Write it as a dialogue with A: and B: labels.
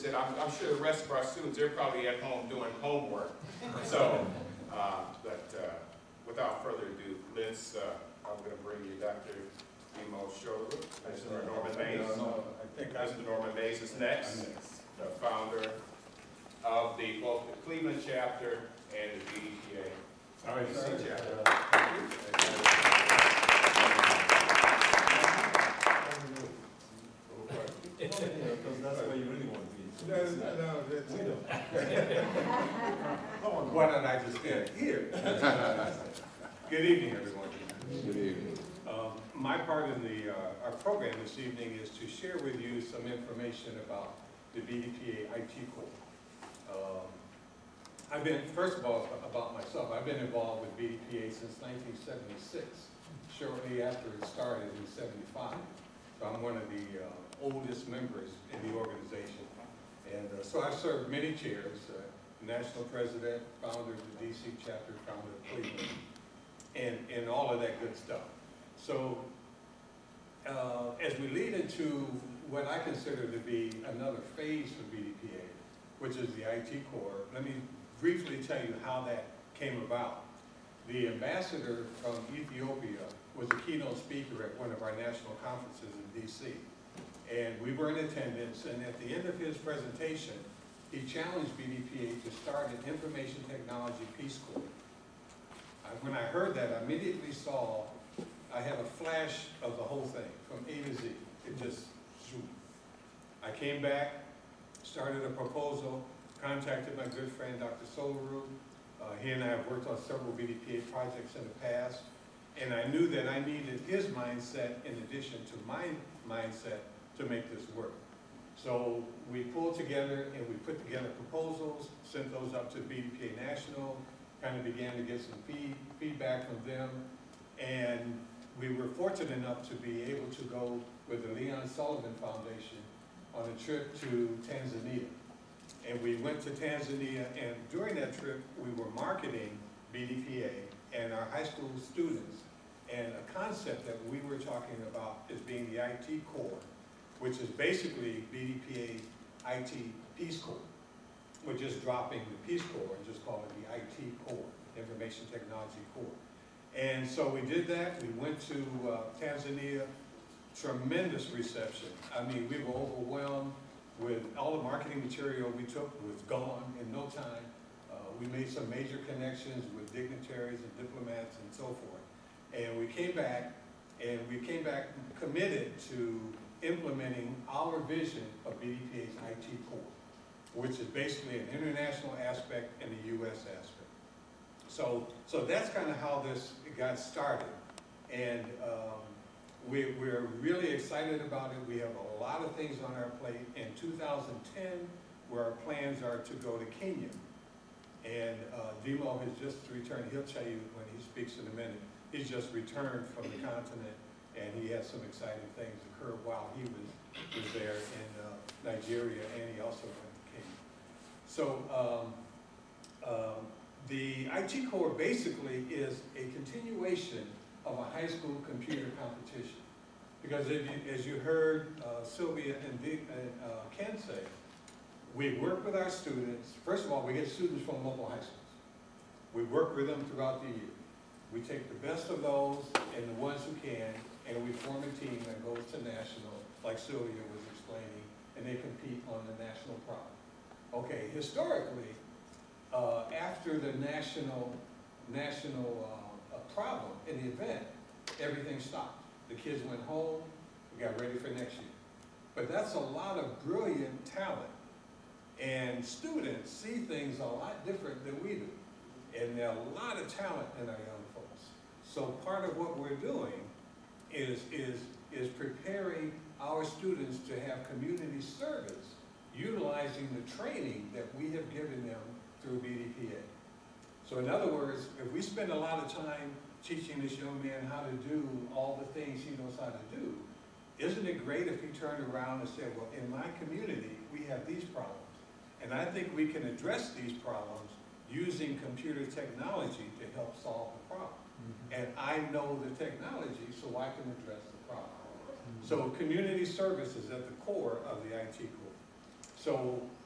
A: I'm sure the rest of our students, they're probably at home doing homework. So, without further ado, Liz, I'm going to bring you Dr. Demo Shorter. Mr. Norman Mays.
B: I think
A: Mr. Norman Mays is next, the founder of both the Cleveland chapter and the BDPA IT chapter.
B: Because that's where you really want to be.
C: Why don't I just stand here? Good evening, everyone.
B: Good evening.
C: My part in our program this evening is to share with you some information about the BDPA IT Corp. First of all, about myself, I've been involved with BDPA since 1976, shortly after it started in '75. So I'm one of the oldest members in the organization. And so I've served many chairs, national president, founder of the DC chapter, founder of Cleveland, and all of that good stuff. So as we lead into what I consider to be another phase for BDPA, which is the IT Corp, let me briefly tell you how that came about. The ambassador from Ethiopia was a keynote speaker at one of our national conferences in DC. And we were in attendance, and at the end of his presentation, he challenged BDPA to start an information technology Peace Corps. When I heard that, I immediately saw, I had a flash of the whole thing, from A to Z. It just, zoom. I came back, started a proposal, contacted my good friend, Dr. Solaru. He and I have worked on several BDPA projects in the past, and I knew that I needed his mindset in addition to my mindset to make this work. So we pulled together and we put together proposals, sent those up to BDPA National, kind of began to get some feedback from them, and we were fortunate enough to be able to go with the Leon Sullivan Foundation on a trip to Tanzania. And we went to Tanzania, and during that trip, we were marketing BDPA and our high school students, and a concept that we were talking about is being the IT Corps, which is basically BDPA IT Peace Corps. We're just dropping the Peace Corps and just calling it the IT Corps, Information Technology Corps. And so we did that. We went to Tanzania, tremendous reception. I mean, we were overwhelmed with all the marketing material we took was gone in no time. We made some major connections with dignitaries and diplomats and so forth. And we came back committed to implementing our vision of BDPA's IT Corp, which is basically an international aspect and a U.S. aspect. So that's kind of how this got started. And we're really excited about it. We have a lot of things on our plate. In 2010, where our plans are to go to Kenya. And Demo has just returned. He'll tell you when he speaks in a minute. He's just returned from the continent, and he had some exciting things occur while he was there in Nigeria, and he also went to Kenya. So the IT Corps basically is a continuation of a high school computer competition. Because as you heard Sylvia and Ken say, we work with our students. First of all, we get students from local high schools. We work with them throughout the year. We take the best of those and the ones who can, and we form a team that goes to national, like Sylvia was explaining, and they compete on the national product. Okay, historically, after the national problem in the event, everything stopped. The kids went home, we got ready for next year. But that's a lot of brilliant talent. And students see things a lot different than we do. And there are a lot of talent in our young folks. So part of what we're doing is preparing our students to have community service, utilizing the training that we have given them through BDPA. So in other words, if we spend a lot of time teaching this young man how to do all the things he knows how to do, isn't it great if he turned around and said, well, in my community, we have these problems. And I think we can address these problems using computer technology to help solve the problem. And I know the technology, so I can address the problem. So community service is at the core of the IT Corp. So